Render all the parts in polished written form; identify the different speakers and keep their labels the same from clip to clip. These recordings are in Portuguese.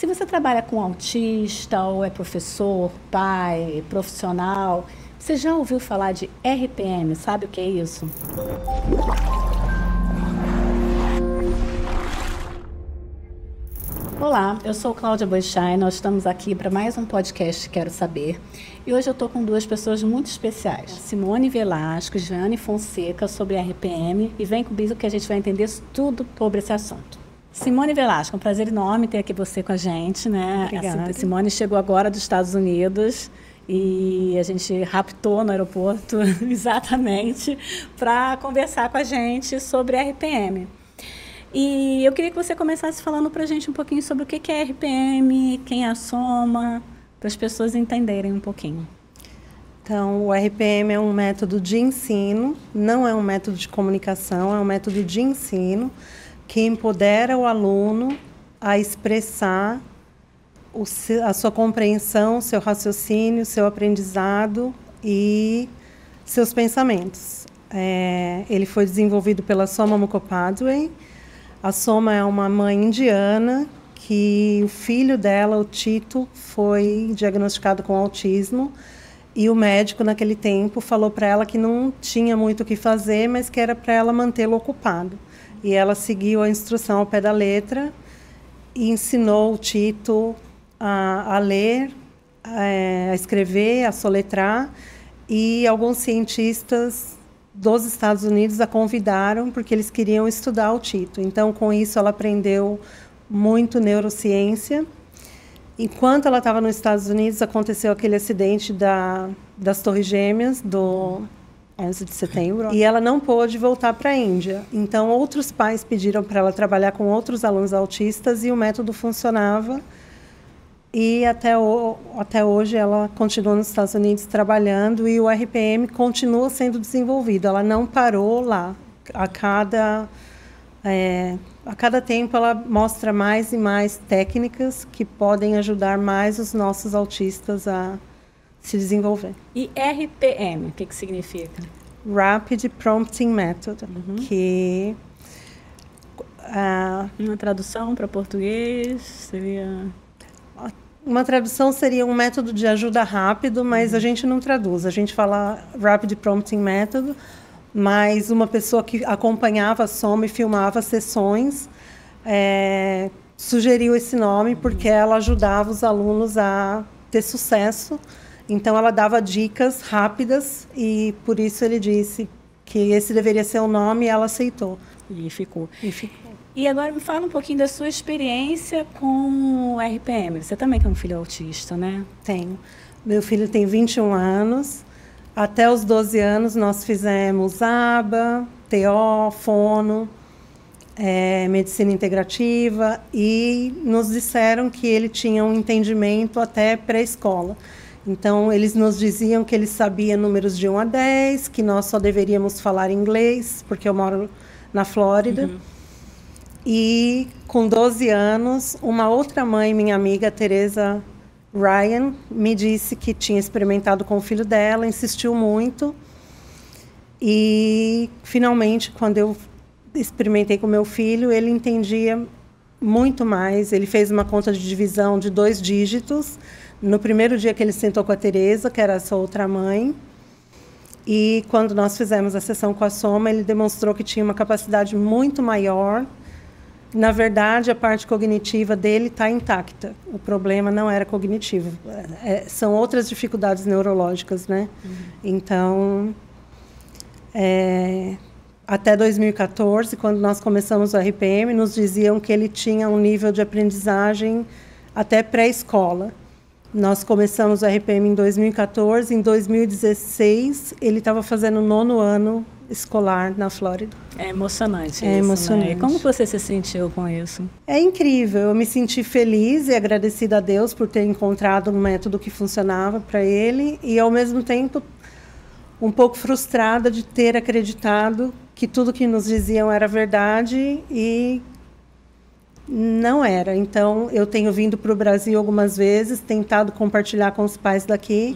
Speaker 1: Se você trabalha com autista ou é professor, pai, profissional, você já ouviu falar de RPM? Sabe o que é isso? Olá, eu sou Cláudia Boechay, nós estamos aqui para mais um podcast Quero Saber. E hoje eu estou com duas pessoas muito especiais, Simone Velasco e Jeane Fonseca, sobre RPM, e vem comigo que a gente vai entender tudo sobre esse assunto. Simone Velasco, é um prazer enorme ter aqui você com a gente, né?
Speaker 2: Obrigada.
Speaker 1: A Simone chegou agora dos Estados Unidos e a gente raptou no aeroporto exatamente para conversar com a gente sobre RPM. E eu queria que você começasse falando para a gente um pouquinho sobre o que é RPM, quem é a Soma, para as pessoas entenderem um pouquinho.
Speaker 2: Então, o RPM é um método de ensino, não é um método de comunicação, é um método de ensino que empodera o aluno a expressar a sua compreensão, seu raciocínio, seu aprendizado e seus pensamentos. Ele foi desenvolvido pela Soma Mukhopadhyay. A Soma é uma mãe indiana que o filho dela, o Tito, foi diagnosticado com autismo e o médico naquele tempo falou para ela que não tinha muito o que fazer, mas que era para ela mantê-lo ocupado. E ela seguiu a instrução ao pé da letra e ensinou o Tito a ler, a escrever, a soletrar, e alguns cientistas dos Estados Unidos a convidaram porque eles queriam estudar o Tito. Então, com isso, ela aprendeu muito neurociência. Enquanto ela estava nos Estados Unidos, aconteceu aquele acidente das Torres Gêmeas, do 11 de setembro, e ela não pôde voltar para a Índia. Então, outros pais pediram para ela trabalhar com outros alunos autistas e o método funcionava. E até hoje ela continua nos Estados Unidos trabalhando e o RPM continua sendo desenvolvido. Ela não parou lá. A cada tempo ela mostra mais e mais técnicas que podem ajudar mais os nossos autistas a se desenvolver.
Speaker 1: E RPM, o que significa?
Speaker 2: Rapid Prompting Method, que...
Speaker 1: Uma tradução para português seria...
Speaker 2: Uma tradução seria um método de ajuda rápido, mas a gente não traduz. A gente fala Rapid Prompting Method, mas uma pessoa que acompanhava a Soma e filmava sessões sugeriu esse nome porque ela ajudava os alunos a ter sucesso. Então, ela dava dicas rápidas e, por isso, ele disse que esse deveria ser o nome e ela aceitou.
Speaker 1: E ficou. E agora me fala um pouquinho da sua experiência com o RPM. Você também tem um filho autista, né?
Speaker 2: Tenho. Meu filho tem 21 anos. Até os 12 anos nós fizemos ABA, TO, fono, medicina integrativa, e nos disseram que ele tinha um entendimento até pré-escola. Então, eles nos diziam que ele sabia números de 1 a 10, que nós só deveríamos falar inglês, porque eu moro na Flórida. E, com 12 anos, uma outra mãe, minha amiga, Teresa Ryan, me disse que tinha experimentado com o filho dela, insistiu muito. E, finalmente, quando eu experimentei com meu filho, ele entendia muito mais. Ele fez uma conta de divisão de 2 dígitos, no primeiro dia que ele sentou com a Teresa, que era essa outra mãe. E, quando nós fizemos a sessão com a Soma, ele demonstrou que tinha uma capacidade muito maior. Na verdade, a parte cognitiva dele está intacta. O problema não era cognitivo. São outras dificuldades neurológicas, né? Então, até 2014, quando nós começamos o RPM, nos diziam que ele tinha um nível de aprendizagem até pré-escola. Nós começamos o RPM em 2014. Em 2016, ele estava fazendo o 9º ano escolar na Flórida.
Speaker 1: É emocionante
Speaker 2: É
Speaker 1: isso,
Speaker 2: emocionante.
Speaker 1: né? E como você se sentiu com isso?
Speaker 2: É incrível. Eu me senti feliz e agradecida a Deus por ter encontrado um método que funcionava para ele e, ao mesmo tempo, um pouco frustrada de ter acreditado que tudo que nos diziam era verdade e não era. Então, eu tenho vindo para o Brasil algumas vezes, tentado compartilhar com os pais daqui,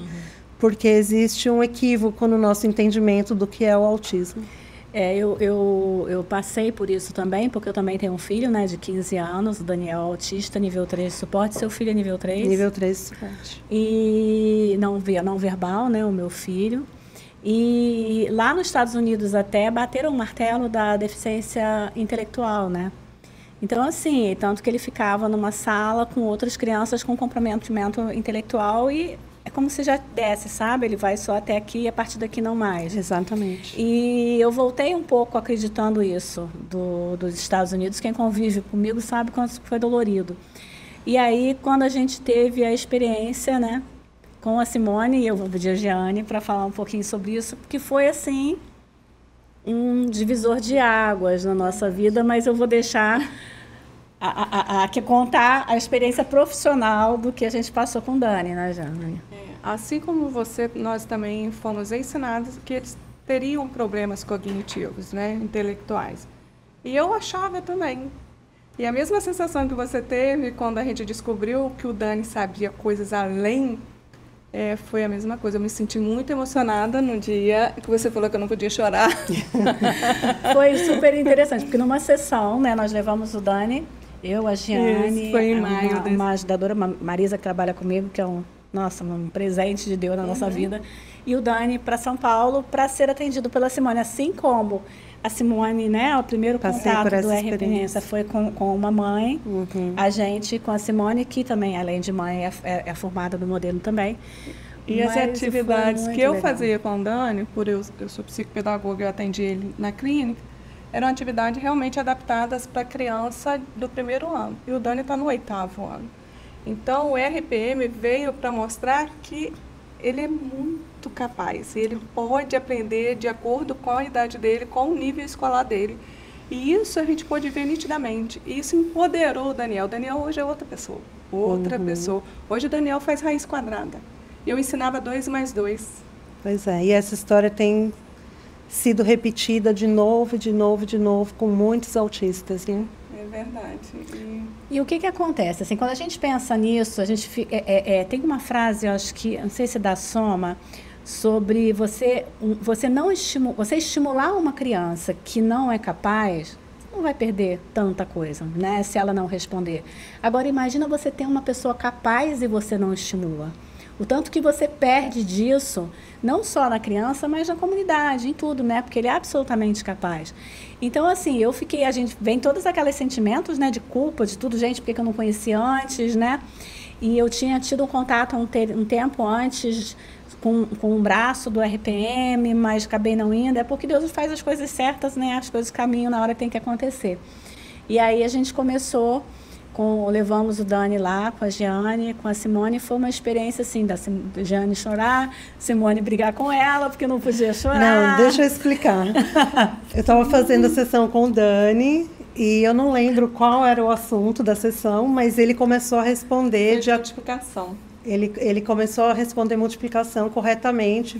Speaker 2: porque existe um equívoco no nosso entendimento do que é o autismo.
Speaker 1: Eu passei por isso também, porque eu também tenho um filho, né, de 15 anos, o Daniel autista, nível 3 de suporte. Seu filho é nível 3?
Speaker 2: Nível 3 de suporte.
Speaker 1: E não verbal, né, o meu filho. E lá nos Estados Unidos até bateram o martelo da deficiência intelectual, né? Então, assim, tanto que ele ficava numa sala com outras crianças com comprometimento intelectual e é como se já desse, sabe? Ele vai só até aqui e a partir daqui não mais.
Speaker 2: Exatamente.
Speaker 1: E eu voltei um pouco acreditando isso dos Estados Unidos. Quem convive comigo sabe quanto foi dolorido. E aí, quando a gente teve a experiência, né, com a Simone, e eu vou pedir a Giane para falar um pouquinho sobre isso, porque foi, assim, um divisor de águas na nossa vida, mas eu vou deixar que contar a experiência profissional do que a gente passou com o Dani, né, Giane?
Speaker 3: Assim como você, nós também fomos ensinados que eles teriam problemas cognitivos, né, intelectuais. E eu achava também. E a mesma sensação que você teve quando a gente descobriu que o Dani sabia coisas além, foi a mesma coisa. Eu me senti muito emocionada no dia que você falou que eu não podia chorar.
Speaker 1: Foi super interessante, porque numa sessão, né, nós levamos o Dani, eu, a Giane,
Speaker 3: isso, foi em maio
Speaker 1: uma ajudadora, Marisa, que trabalha comigo, que é um presente de Deus na nossa vida, e o Dani para São Paulo para ser atendido pela Simone, assim como a Simone, né, o primeiro contato do RPM foi com uma mãe, a gente com a Simone, que também, além de mãe, é formada no modelo também.
Speaker 3: E as atividades que eu fazia com o Dani, eu sou psicopedagoga, eu atendi ele na clínica, eram atividades realmente adaptadas para criança do primeiro ano. E o Dani está no 8º ano. Então, o RPM veio para mostrar que ele é muito capaz. Ele pode aprender de acordo com a idade dele, com o nível escolar dele. E isso a gente pôde ver nitidamente. E isso empoderou o Daniel. O Daniel hoje é outra pessoa. Outra pessoa. Hoje o Daniel faz raiz quadrada. Eu ensinava 2 mais 2.
Speaker 2: Pois é. E essa história tem sido repetida de novo, com muitos autistas, né?
Speaker 3: É verdade.
Speaker 1: E o que acontece? Assim, quando a gente pensa nisso, a gente tem uma frase, eu acho que, não sei se dá soma, sobre você estimular uma criança que não é capaz, você não vai perder tanta coisa, né? Se ela não responder. Agora, imagina você ter uma pessoa capaz e você não estimula. O tanto que você perde disso, não só na criança, mas na comunidade, em tudo, né? Porque ele é absolutamente capaz. Então, assim, a gente vem todos aqueles sentimentos, né, de culpa, de tudo, gente, porque eu não conhecia antes, né? E eu tinha tido um contato um tempo antes com um braço do RPM, mas acabei não indo. É porque Deus faz as coisas certas, né? As coisas caminham na hora que tem que acontecer. E aí a gente começou... levamos o Dani lá com a Giane, com a Simone, foi uma experiência assim, da Giane chorar, Simone brigar com ela, porque não podia chorar.
Speaker 2: Não, deixa eu explicar. Eu estava fazendo a sessão com o Dani e eu não lembro qual era o assunto da sessão, mas ele começou a responder...
Speaker 3: multiplicação.
Speaker 2: Ele começou a responder multiplicação corretamente.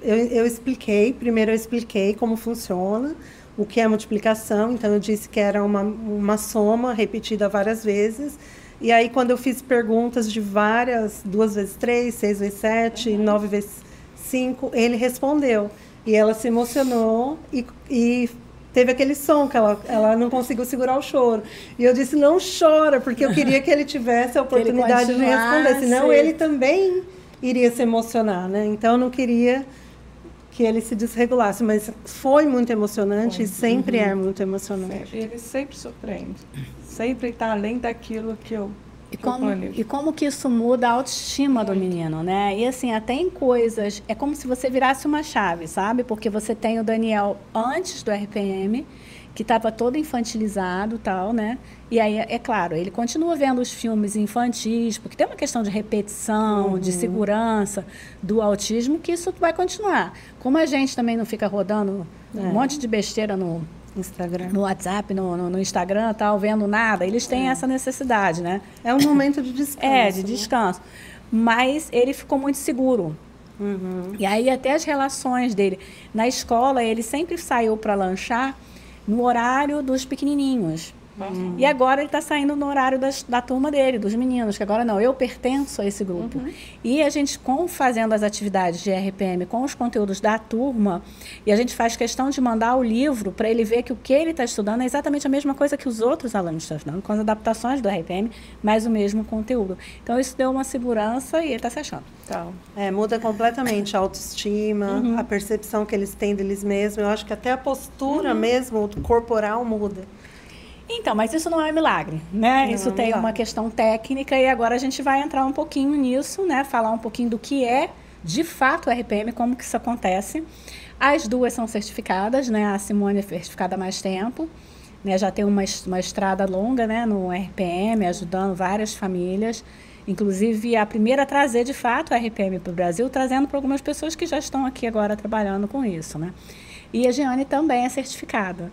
Speaker 2: Eu expliquei, primeiro eu expliquei como funciona, o que é multiplicação, então eu disse que era uma soma repetida várias vezes, e aí quando eu fiz perguntas de 2 vezes 3, 6 vezes 7, 9 vezes 5, ele respondeu, e ela se emocionou e teve aquele som que ela não conseguiu segurar o choro, e eu disse, não chora, porque eu queria que ele tivesse a oportunidade de responder, senão ele também iria se emocionar, né? Então eu não queria que ele se desregulasse, mas foi muito emocionante e sempre é muito emocionante.
Speaker 3: Ele sempre surpreende, sempre está além daquilo que eu planejo.
Speaker 1: E como que isso muda a autoestima do menino, né? E assim, até em coisas, é como se você virasse uma chave, sabe? Porque você tem o Daniel antes do RPM, que estava todo infantilizado e tal, né? E aí, é claro, ele continua vendo os filmes infantis, porque tem uma questão de repetição, de segurança do autismo, que isso vai continuar. Como a gente também não fica rodando um monte de besteira no
Speaker 2: Instagram,
Speaker 1: no WhatsApp, no Instagram, tal, vendo nada, eles têm essa necessidade, né?
Speaker 2: É um momento de descanso.
Speaker 1: De descanso. Mas ele ficou muito seguro. E aí até as relações dele. Na escola, ele sempre saiu para lanchar no horário dos pequenininhos. E agora ele está saindo no horário da turma dele, dos meninos, que agora não, eu pertenço a esse grupo. E a gente, fazendo as atividades de RPM com os conteúdos da turma, e a gente faz questão de mandar o livro para ele ver que o que ele está estudando é exatamente a mesma coisa que os outros alunos estão estudando, com as adaptações do RPM, mas o mesmo conteúdo. Então, isso deu uma segurança e ele está se achando.
Speaker 2: Então, muda completamente a autoestima, a percepção que eles têm deles mesmos. Eu acho que até a postura mesmo corporal muda.
Speaker 1: Então, mas isso não é milagre, né?
Speaker 2: Não,
Speaker 1: isso tem uma questão técnica e agora a gente vai entrar um pouquinho nisso, né? Falar um pouquinho do que é, de fato, o RPM, como que isso acontece. As duas são certificadas, né? A Simone é certificada há mais tempo, né? Já tem uma estrada longa, né? No RPM, ajudando várias famílias. Inclusive, a primeira a trazer, de fato, o RPM para o Brasil, trazendo para algumas pessoas que já estão aqui agora trabalhando com isso, né? E a Giane também é certificada,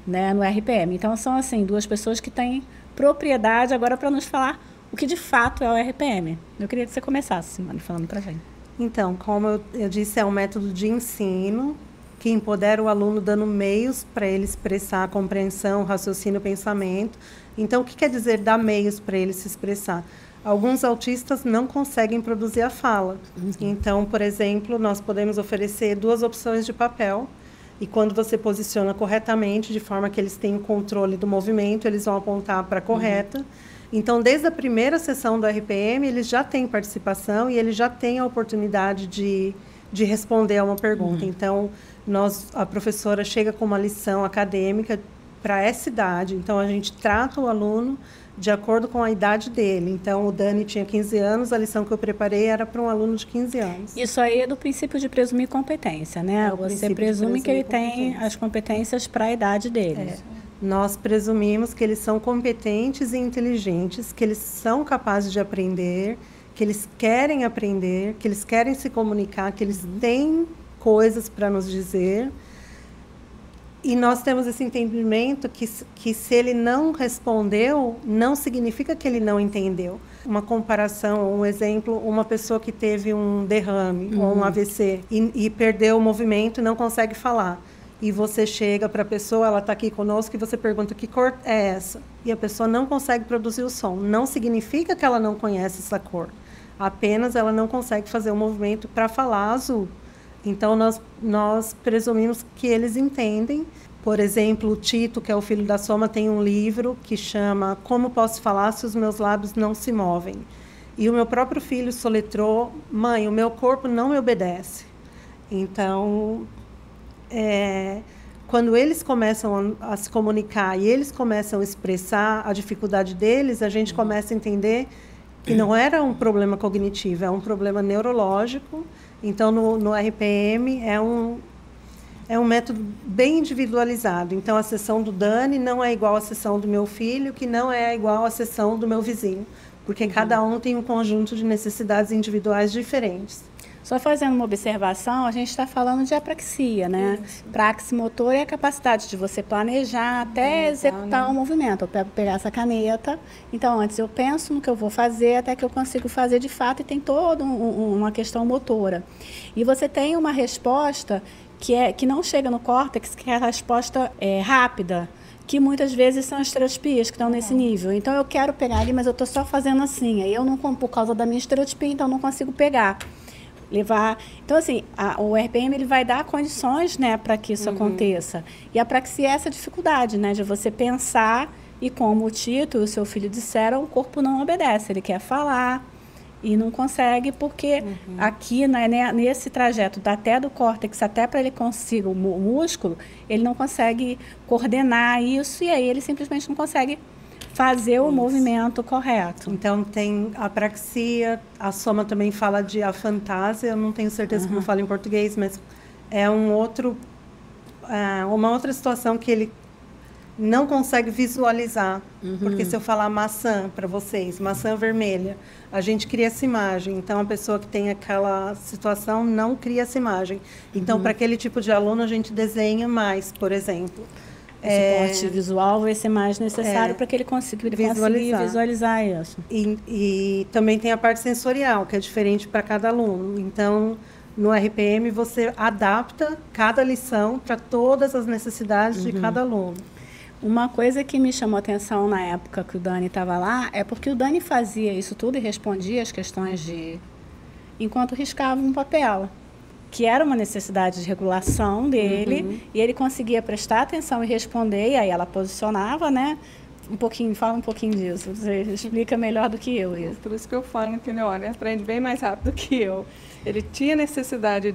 Speaker 1: né, no RPM. Então, são, assim, duas pessoas que têm propriedade agora para nos falar o que, de fato, é o RPM. Eu queria que você começasse, Simone, falando para a gente.
Speaker 2: Então, como eu disse, é um método de ensino que empodera o aluno dando meios para ele expressar a compreensão, raciocínio, pensamento. Então, o que quer dizer dar meios para ele se expressar? Alguns autistas não conseguem produzir a fala. Então, por exemplo, nós podemos oferecer 2 opções de papel e quando você posiciona corretamente, de forma que eles têm o controle do movimento, eles vão apontar para a correta. Então, desde a primeira sessão do RPM, eles já têm participação e eles já têm a oportunidade de responder a uma pergunta. Então, a professora chega com uma lição acadêmica para essa idade. Então, a gente trata o aluno de acordo com a idade dele. Então, o Dani tinha 15 anos, a lição que eu preparei era para um aluno de 15 anos.
Speaker 1: Isso aí é do princípio de presumir competência, né? Você presume que ele tem as competências para a idade dele.
Speaker 2: Nós presumimos que eles são competentes e inteligentes, que eles são capazes de aprender, que eles querem aprender, que eles querem se comunicar, que eles têm coisas para nos dizer. E nós temos esse entendimento que se ele não respondeu, não significa que ele não entendeu. Uma comparação, um exemplo, uma pessoa que teve um derrame ou um AVC e perdeu o movimento e não consegue falar. E você chega para a pessoa, ela está aqui conosco, e você pergunta que cor é essa? E a pessoa não consegue produzir o som. Não significa que ela não conhece essa cor. Apenas ela não consegue fazer o movimento para falar azul. Então, nós presumimos que eles entendem. Por exemplo, o Tito, que é o filho da Soma, tem um livro que chama Como Posso Falar se os Meus Lábios Não Se Movem? E o meu próprio filho soletrou: mãe, o meu corpo não me obedece. Então, quando eles começam a se comunicar e eles começam a expressar a dificuldade deles, a gente começa a entender que não era um problema cognitivo, é um problema neurológico. Então, no RPM, é um método bem individualizado. Então, a sessão do Dani não é igual à sessão do meu filho, que não é igual à sessão do meu vizinho, porque cada um tem um conjunto de necessidades individuais diferentes.
Speaker 1: Só fazendo uma observação, a gente está falando de apraxia, né? Praximotor é a capacidade de você planejar até executar o movimento. Eu pego pegar essa caneta, então antes eu penso no que eu vou fazer até que eu consigo fazer de fato, e tem toda uma questão motora. E você tem uma resposta que não chega no córtex, que é a resposta rápida, que muitas vezes são as estereotipias que estão nesse nível. Então, eu quero pegar ali, mas eu estou só fazendo assim. Aí eu não, por causa da minha estereotipia, então eu não consigo pegar. Então, assim, o RPM ele vai dar condições, né, para que isso aconteça. E a praxia é essa dificuldade, né, de você pensar, e como o Tito e o seu filho disseram, o corpo não obedece, ele quer falar e não consegue, porque aqui, né, nesse trajeto até do córtex, até para ele conseguir o músculo, ele não consegue coordenar isso, e aí ele simplesmente não consegue fazer o movimento correto.
Speaker 2: Então, tem a apraxia, a Soma também fala de afantasia, eu não tenho certeza como falo em português, mas é uma outra situação que ele não consegue visualizar. Porque se eu falar maçã para vocês, maçã vermelha, a gente cria essa imagem. Então, a pessoa que tem aquela situação não cria essa imagem. Então, para aquele tipo de aluno, a gente desenha mais, por exemplo.
Speaker 1: O suporte visual vai ser mais necessário para que ele consiga visualizar isso.
Speaker 2: E também tem a parte sensorial, que é diferente para cada aluno. Então, no RPM, você adapta cada lição para todas as necessidades de cada aluno.
Speaker 1: Uma coisa que me chamou atenção na época que o Dani estava lá é porque o Dani fazia isso tudo e respondia as questões enquanto riscava um papel, que era uma necessidade de regulação dele, e ele conseguia prestar atenção e responder, e aí ela posicionava, né? Fala um pouquinho disso, você explica melhor do que eu isso.
Speaker 3: Por isso que eu falo que ele, olha, aprende bem mais rápido que eu. Ele tinha necessidade,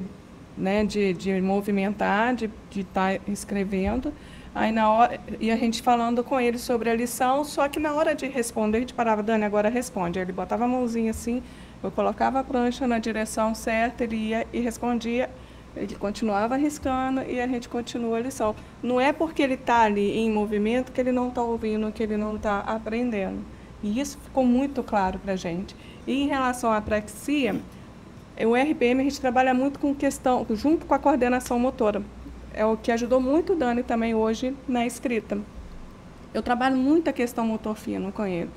Speaker 3: né, de movimentar, de estar escrevendo. Aí na hora, e a gente falando com ele sobre a lição, só que na hora de responder, a gente parava, Dani, agora responde. Aí ele botava a mãozinha assim, eu colocava a prancha na direção certa, ele ia e respondia, ele continuava riscando e a gente continua a lição. Não é porque ele está ali em movimento que ele não está ouvindo, que ele não está aprendendo. E isso ficou muito claro para a gente. E em relação à apraxia, o RPM a gente trabalha muito com questão, junto com a coordenação motora. É o que ajudou muito o Dani também hoje na escrita. Eu trabalho muito a questão motor fino com ele.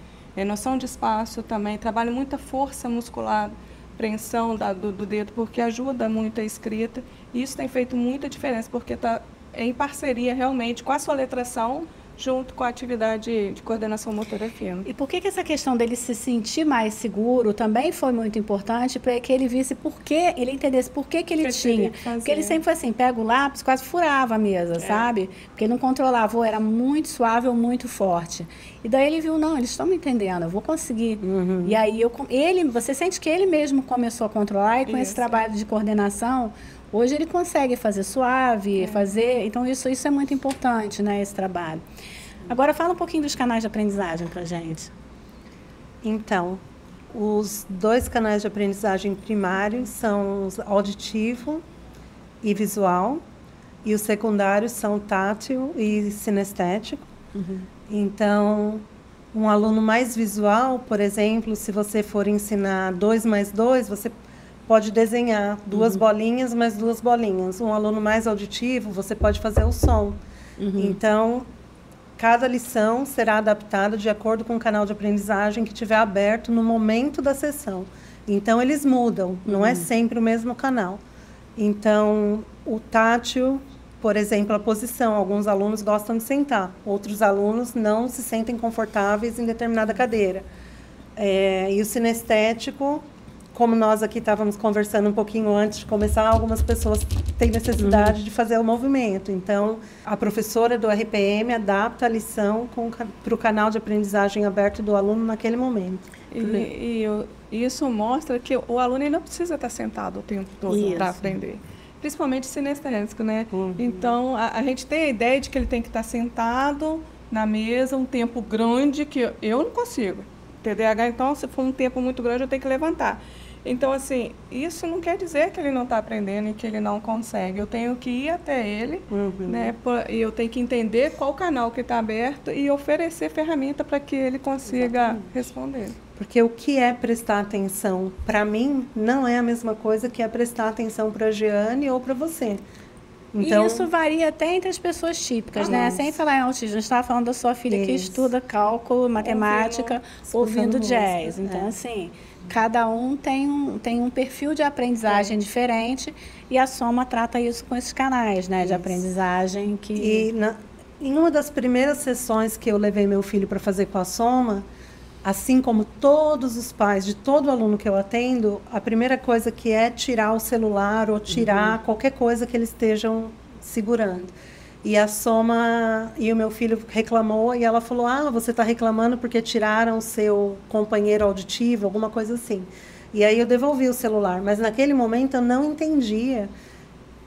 Speaker 3: Noção de espaço também, trabalho muita força muscular, preensão do dedo, porque ajuda muito a escrita. E isso tem feito muita diferença, porque está em parceria realmente com a soletração, junto com a atividade de coordenação motora fina.
Speaker 1: E por que essa questão dele se sentir mais seguro também foi muito importante para que ele visse ele entendesse por que ele tinha. Porque ele sempre foi assim, pega o lápis, quase furava a mesa, sabe? Porque ele não controlava, ou era muito suave ou muito forte. E daí ele viu, não, eles estão me entendendo, eu vou conseguir. E aí você sente que ele mesmo começou a controlar, e com esse trabalho de coordenação, hoje ele consegue fazer suave, então isso é muito importante, né, esse trabalho. Agora fala um pouquinho dos canais de aprendizagem para a gente.
Speaker 2: Então, os 2 canais de aprendizagem primários são o auditivo e visual, e os secundários são tátil e sinestético. Então, um aluno mais visual, por exemplo, se você for ensinar 2 mais 2, você pode desenhar 2 bolinhas mais 2 bolinhas. Um aluno mais auditivo, você pode fazer o som. Então, cada lição será adaptada de acordo com o canal de aprendizagem que estiver aberto no momento da sessão. Então, eles mudam, não é sempre o mesmo canal. Então, o tátil, por exemplo, a posição. Alguns alunos gostam de sentar, outros alunos não se sentem confortáveis em determinada cadeira. E o sinestético, como nós aqui estávamos conversando um pouquinho antes de começar, algumas pessoas têm necessidade de fazer o movimento. Então, a professora do RPM adapta a lição para o canal de aprendizagem aberto do aluno naquele momento.
Speaker 3: E isso mostra que o aluno ele não precisa estar sentado o tempo todo para aprender. Principalmente sinestésico, né? Então, a gente tem a ideia de que ele tem que estar sentado na mesa um tempo grande, que eu não consigo. TDAH, então, se for um tempo muito grande, eu tenho que levantar. Então, assim, isso não quer dizer que ele não está aprendendo e que ele não consegue. Eu tenho que ir até ele, né? E eu tenho que entender qual canal que está aberto e oferecer ferramenta para que ele consiga responder.
Speaker 2: Porque o que é prestar atenção, para mim, não é a mesma coisa que é prestar atenção para a Giane ou para você.
Speaker 1: Então, e isso varia até entre as pessoas típicas, né? Sem falar em autismo, a gente estava falando da sua filha que estuda cálculo, matemática, ouvindo jazz. Então, assim, cada um tem um perfil de aprendizagem diferente, e a Soma trata isso com esses canais, né? De aprendizagem que...
Speaker 2: E em uma das primeiras sessões que eu levei meu filho para fazer com a Soma, assim como todos os pais de todo aluno que eu atendo, a primeira coisa que é tirar o celular ou tirar qualquer coisa que eles estejam segurando. E a Soma, e o meu filho reclamou, e ela falou, você está reclamando porque tiraram o seu companheiro auditivo, alguma coisa assim. E aí eu devolvi o celular, mas naquele momento eu não entendia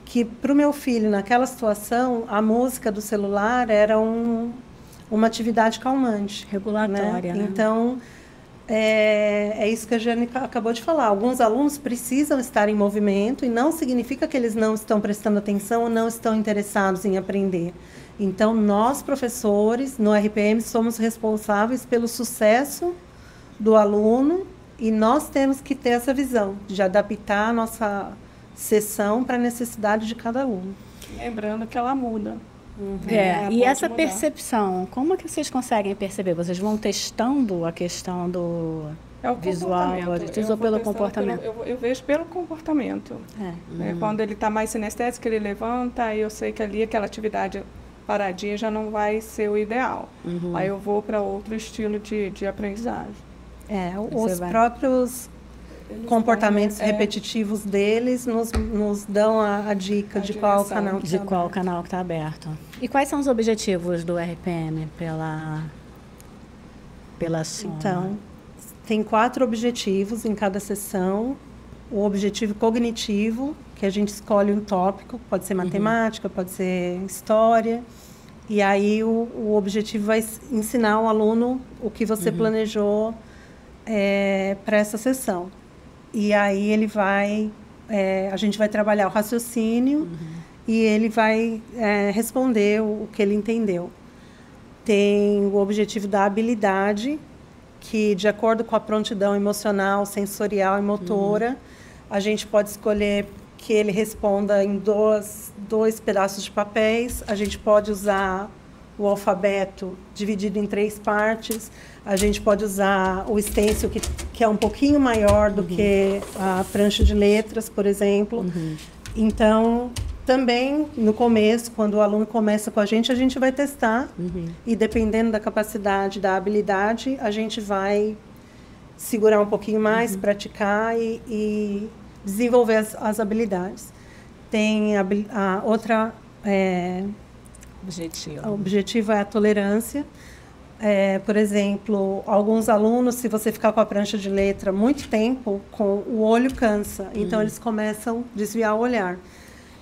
Speaker 2: que para o meu filho, naquela situação, a música do celular era uma atividade calmante.
Speaker 1: Regulatória, né?
Speaker 2: Então, é isso que a Jane acabou de falar. Alguns alunos precisam estar em movimento, e não significa que eles não estão prestando atenção ou não estão interessados em aprender. Então, nós, professores, no RPM, somos responsáveis pelo sucesso do aluno, e nós temos que ter essa visão de adaptar a nossa sessão para a necessidade de cada aluno.
Speaker 3: Lembrando que ela muda.
Speaker 1: E essa percepção, como é que vocês conseguem perceber? Vocês vão testando a questão do visual, ou pelo comportamento?
Speaker 3: Eu vejo pelo comportamento. Quando ele está mais sinestésico, ele levanta, aí eu sei que ali aquela atividade paradinha já não vai ser o ideal. Aí eu vou para outro estilo de aprendizagem.
Speaker 2: Os próprios comportamentos repetitivos deles nos dão a dica de qual canal
Speaker 1: que está aberto. E quais são os objetivos do RPM pela soma?
Speaker 2: Então, tem 4 objetivos em cada sessão. O objetivo cognitivo, que a gente escolhe um tópico, pode ser matemática, pode ser história. E aí o objetivo vai ensinar o aluno o que você planejou para essa sessão. E aí ele a gente vai trabalhar o raciocínio e ele vai responder o que ele entendeu. Tem o objetivo da habilidade, que de acordo com a prontidão emocional, sensorial e motora, a gente pode escolher que ele responda em dois pedaços de papéis. A gente pode usar o alfabeto dividido em 3 partes. A gente pode usar o stencil, que é um pouquinho maior do que a prancha de letras, por exemplo. Então, também, no começo, quando o aluno começa com a gente vai testar. E, dependendo da capacidade, da habilidade, a gente vai segurar um pouquinho mais, praticar e desenvolver as habilidades. Tem a outra... O objetivo é a tolerância. Por exemplo, alguns alunos, se você ficar com a prancha de letra muito tempo, o olho cansa. Então, eles começam a desviar o olhar.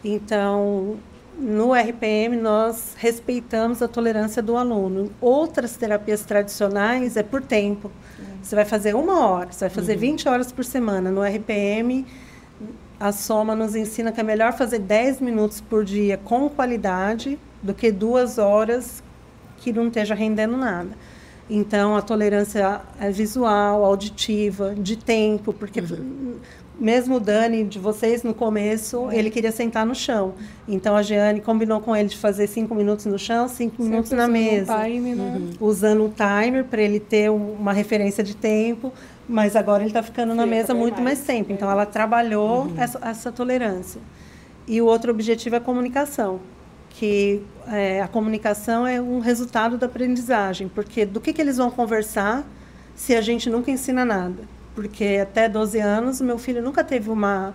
Speaker 2: Então, no RPM, nós respeitamos a tolerância do aluno. Outras terapias tradicionais é por tempo. Você vai fazer 1 hora, você vai fazer 20 horas por semana. No RPM, a Soma nos ensina que é melhor fazer 10 minutos por dia com qualidade do que 2 horas que não esteja rendendo nada. Então, a tolerância é visual, auditiva, de tempo, porque mesmo o Dani, de vocês, no começo, ele queria sentar no chão. Então, a Jeane combinou com ele de fazer 5 minutos no chão, 5 minutos na mesa.
Speaker 3: Time, né?
Speaker 2: Usando o timer para ele ter uma referência de tempo, mas agora ele está ficando na mesa muito mais tempo. Então, ela trabalhou essa tolerância. E o outro objetivo é a comunicação, que a comunicação é um resultado da aprendizagem, porque do que eles vão conversar se a gente nunca ensina nada? Porque até 12 anos, o meu filho nunca teve uma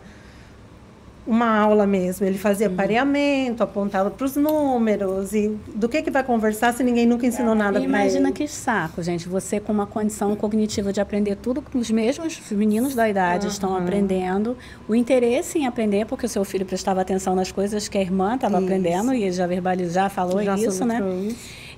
Speaker 2: aula mesmo. Ele fazia pareamento, apontava para os números. E do que vai conversar se ninguém nunca ensinou nada para ele?
Speaker 1: Imagina que saco, gente. Você com uma condição cognitiva de aprender tudo que os mesmos meninos da idade estão aprendendo. O interesse em aprender, porque o seu filho prestava atenção nas coisas que a irmã estava aprendendo. E ele já falou isso, né?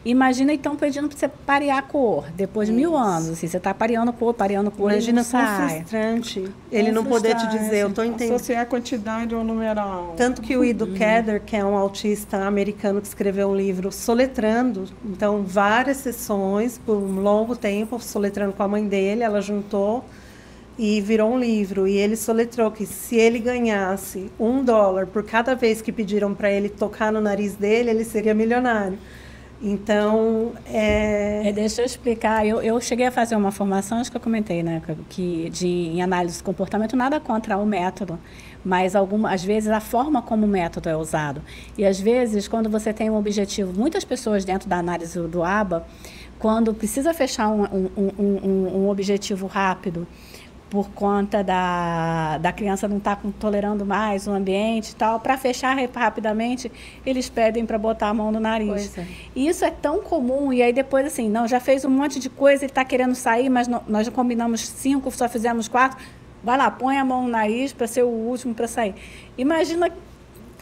Speaker 1: Imagina, então, pedindo para você parear a cor, depois de 1000 anos. Assim, você está pareando cor,
Speaker 2: Imagina como frustrante ele não poder te dizer, eu estou entendendo.
Speaker 3: Associar a quantidade ao numeral.
Speaker 2: Tanto que o Ido Keder, que é um autista americano que escreveu um livro soletrando, então, várias sessões, por um longo tempo, soletrando com a mãe dele, ela juntou e virou um livro. E ele soletrou que se ele ganhasse $1 por cada vez que pediram para ele tocar no nariz dele, ele seria milionário. Então,
Speaker 1: deixa eu explicar. Eu cheguei a fazer uma formação, acho que eu comentei, né, em análise de comportamento, nada contra o método, mas às vezes a forma como o método é usado. E às vezes, quando você tem um objetivo, muitas pessoas dentro da análise do ABA, quando precisa fechar um objetivo rápido, por conta da criança não estar tolerando mais o ambiente e tal, para fechar rapidamente, eles pedem para botar a mão no nariz. E isso é tão comum, e aí depois assim, não, já fez um monte de coisa, ele está querendo sair, mas nós já combinamos 5, só fizemos 4, vai lá, põe a mão no nariz para ser o último para sair. Imagina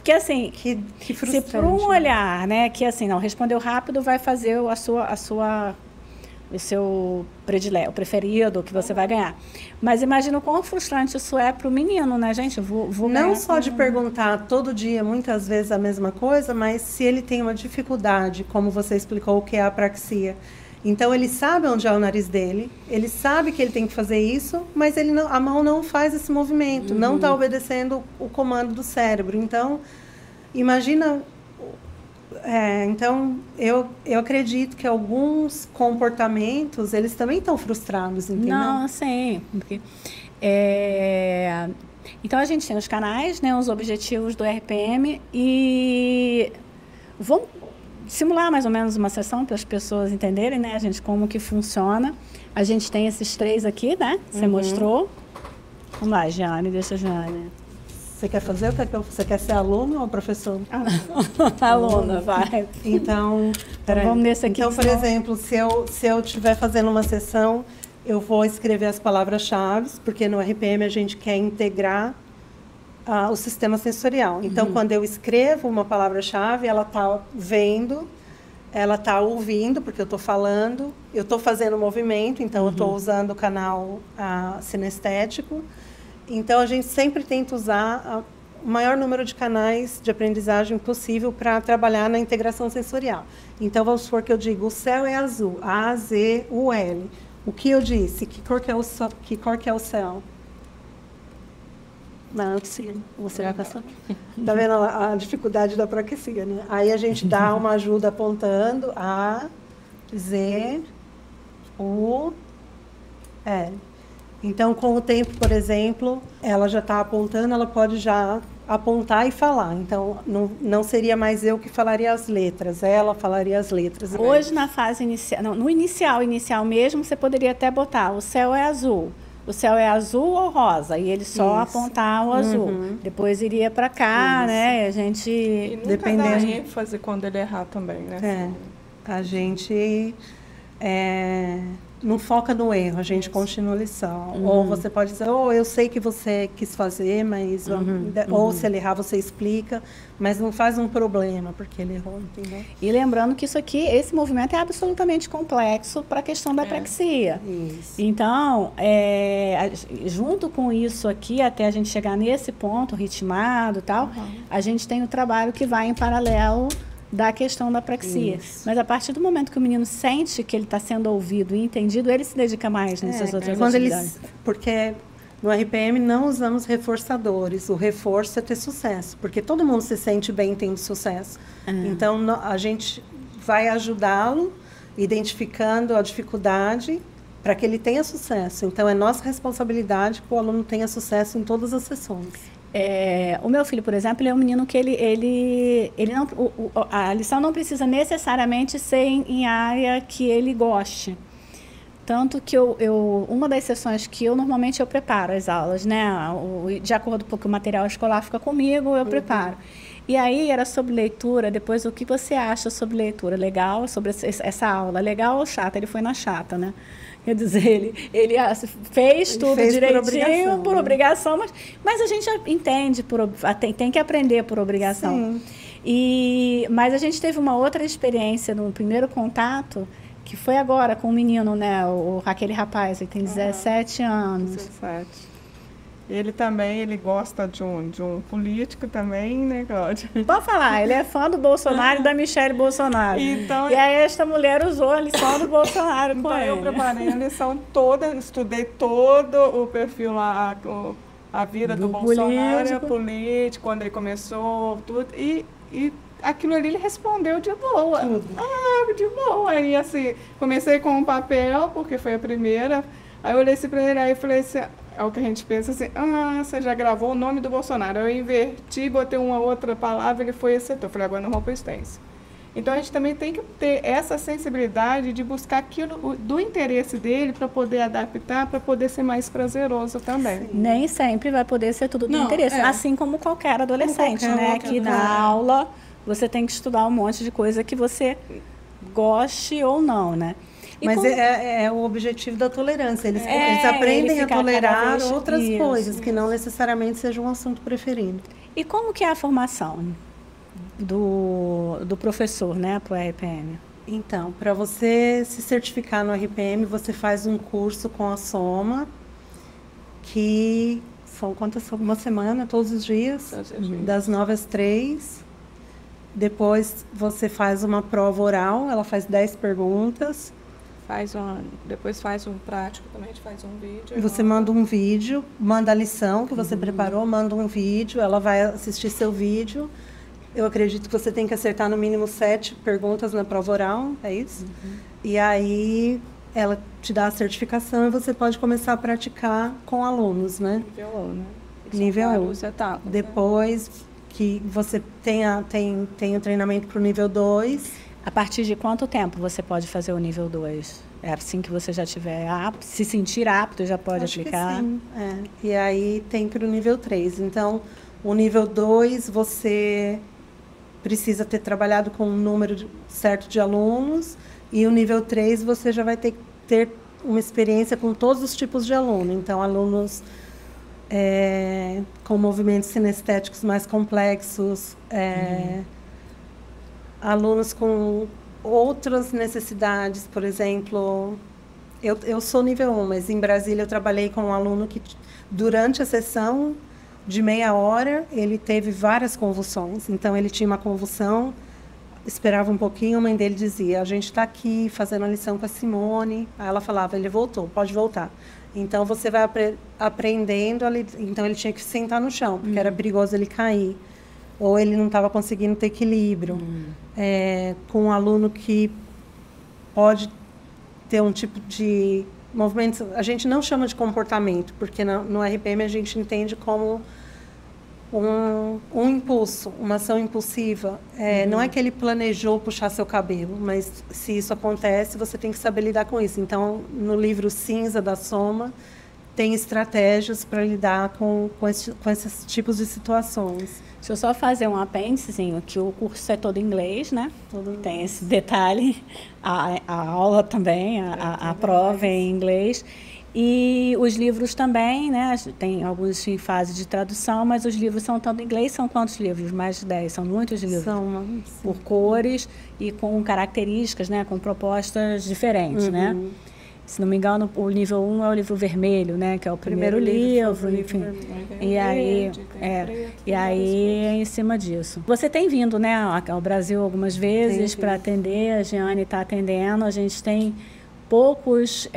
Speaker 1: que assim,
Speaker 2: que frustrante,
Speaker 1: se por um olhar, né, que assim, não, respondeu rápido, vai fazer o seu preferido, que você vai ganhar. Mas imagina o quão frustrante isso é para o menino, né, gente? Vou
Speaker 2: não só de perguntar todo dia, muitas vezes a mesma coisa, mas se ele tem uma dificuldade, como você explicou, o que é a apraxia. Então, ele sabe onde é o nariz dele, ele sabe que ele tem que fazer isso, mas a mão não faz esse movimento, não está obedecendo o comando do cérebro. Então, imagina... então, eu acredito que alguns comportamentos, eles também estão frustrados, entendeu?
Speaker 1: Não, sim. Porque, então, a gente tem os canais, né, os objetivos do RPM e simular mais ou menos uma sessão para as pessoas entenderem, né, gente, como que funciona. A gente tem esses 3 aqui, né? Você mostrou. Vamos lá, Jane, deixa a Jane.
Speaker 2: Você quer fazer? Você quer ser aluno ou professor?
Speaker 1: Aluna, vai.
Speaker 2: Então, peraí.
Speaker 1: Vamos nesse aqui.
Speaker 2: Então, por exemplo, se eu estiver fazendo uma sessão, eu vou escrever as palavras-chave, porque no RPM a gente quer integrar o sistema sensorial. Então, quando eu escrevo uma palavra-chave, ela está vendo, ela está ouvindo, porque eu estou falando, eu estou fazendo movimento, então eu estou usando o canal sinestético. Então, a gente sempre tenta usar o maior número de canais de aprendizagem possível para trabalhar na integração sensorial. Então, vamos supor que eu digo, o céu é azul, A-Z-U-L. O que eu disse? Que cor que é o céu? Não, você já passou. Está vendo a dificuldade da praxia, né? Aí a gente dá uma ajuda apontando A, Z, U, L. Então, com o tempo, por exemplo, ela já está apontando, ela pode já apontar e falar. Então, não seria mais eu que falaria as letras, ela falaria as letras.
Speaker 1: Hoje, na fase inicial, no inicial mesmo, você poderia até botar, o céu é azul. O céu é azul ou rosa? E ele só apontar o azul. Depois iria para cá, né? A gente...
Speaker 3: E nunca dependendo... dá ênfase quando ele errar também, né?
Speaker 2: A gente... não foca no erro, a gente continua a lição. Ou você pode dizer, eu sei que você quis fazer, mas... Ou se ele errar, você explica, mas não faz um problema, porque ele errou, entendeu?
Speaker 1: E lembrando que esse movimento é absolutamente complexo para a questão da praxia.
Speaker 2: Isso.
Speaker 1: Então, junto com isso aqui, até a gente chegar nesse ponto, ritmado e tal, a gente tem o trabalho que vai em paralelo da questão da praxia. Mas a partir do momento que o menino sente que ele está sendo ouvido e entendido, ele se dedica mais nessas outras atividades.
Speaker 2: Porque no RPM não usamos reforçadores. O reforço é ter sucesso, porque todo mundo se sente bem tendo sucesso. Então, a gente vai ajudá-lo, identificando a dificuldade para que ele tenha sucesso. Então, é nossa responsabilidade que o aluno tenha sucesso em todas as sessões.
Speaker 1: O meu filho, por exemplo, ele é um menino que ele não, a lição não precisa necessariamente ser em área que ele goste. Tanto que uma das sessões que normalmente eu preparo as aulas, né? De acordo com o material escolar fica comigo, eu preparo. E aí era sobre leitura, depois o que você acha sobre leitura? Legal, sobre essa aula, legal ou chata? Ele foi na chata, né? Quer dizer, ele fez tudo direitinho por obrigação, mas a gente entende, tem que aprender por obrigação. Mas a gente teve uma outra experiência no primeiro contato, que foi agora com o menino, né? Aquele rapaz, ele tem 17 anos.
Speaker 3: 17. Ele também, ele gosta de um político também, né, Cláudia?
Speaker 1: Pode falar, ele é fã do Bolsonaro e da Michelle Bolsonaro. Então, e aí esta mulher usou a lição do Bolsonaro com ele.
Speaker 3: Eu preparei a lição toda, estudei todo o perfil lá, a vida do Bolsonaro, político, quando ele começou, tudo, e aquilo ali ele respondeu de boa. De boa. E assim, comecei com um papel, porque foi a primeira, aí eu olhei assim pra ele, aí eu falei assim... É o que a gente pensa assim, você já gravou o nome do Bolsonaro. Eu inverti, botei uma outra palavra, ele foi esse setor. Eu falei, agora não rompo a existência. Então, a gente também tem que ter essa sensibilidade de buscar aquilo do interesse dele para poder adaptar, para poder ser mais prazeroso também.
Speaker 1: Sim. Nem sempre vai poder ser tudo do interesse, assim como qualquer adolescente, né? Que na aula você tem que estudar um monte de coisa que você goste ou não, né?
Speaker 2: Mas é o objetivo da tolerância. Eles aprendem a tolerar outras coisas que não necessariamente sejam um assunto preferido.
Speaker 1: E como que é a formação do professor, né, para o RPM?
Speaker 2: Então, para você se certificar no RPM, você faz um curso com a Soma, que são uma semana, todos os dias, das 9 às 3. Depois você faz uma prova oral, ela faz 10 perguntas.
Speaker 3: Depois faz um prático, também a gente faz um vídeo.
Speaker 2: Você manda um vídeo, manda a lição que você preparou, manda um vídeo, ela vai assistir seu vídeo. Eu acredito que você tem que acertar no mínimo 7 perguntas na prova oral, é isso? E aí ela te dá a certificação e você pode começar a praticar com alunos, né?
Speaker 3: Nível 1, né?
Speaker 2: Nível 1. Depois que você tem o treinamento para o nível 2...
Speaker 1: A partir de quanto tempo você pode fazer o nível 2? É assim que você já tiver apto, se sentir apto, já pode aplicar?
Speaker 2: Que sim. E aí tem para o nível 3. Então, o nível 2, você precisa ter trabalhado com um número certo de alunos, e o nível 3 você já vai ter uma experiência com todos os tipos de aluno. Então, alunos com movimentos sinestéticos mais complexos, alunos com outras necessidades, por exemplo, eu sou nível 1, mas em Brasília eu trabalhei com um aluno que, durante a sessão de meia hora, ele teve várias convulsões. Então, ele tinha uma convulsão, esperava um pouquinho, a mãe dele dizia, a gente está aqui fazendo a lição com a Simone. Aí ela falava, ele voltou, pode voltar. Então, você vai aprendendo. Então, ele tinha que sentar no chão, porque era perigoso ele cair. Ou ele não estava conseguindo ter equilíbrio. Com um aluno que pode ter um tipo de movimento, a gente não chama de comportamento, porque no RPM a gente entende como um impulso, uma ação impulsiva. Não é que ele planejou puxar seu cabelo, mas se isso acontece, você tem que saber lidar com isso. Então, no livro Cinza da Soma, tem estratégias para lidar com esses tipos de situações.
Speaker 1: Deixa eu só fazer um apêndicezinho, que o curso é todo em inglês, né? Tem esse detalhe. A aula também, a prova é em inglês. E os livros também, né? Tem alguns em fase de tradução, mas os livros são tanto em inglês. São quantos livros? Mais de 10? São muitos livros?
Speaker 2: São.
Speaker 1: Por cores e com características, né? Com propostas diferentes, né? Se não me engano, o nível 1 é o livro vermelho, né? Que é o primeiro livro, enfim. E aí, é em cima disso. Você tem vindo, né, ao Brasil algumas vezes para atender, a Jeane está atendendo, a gente tem poucos...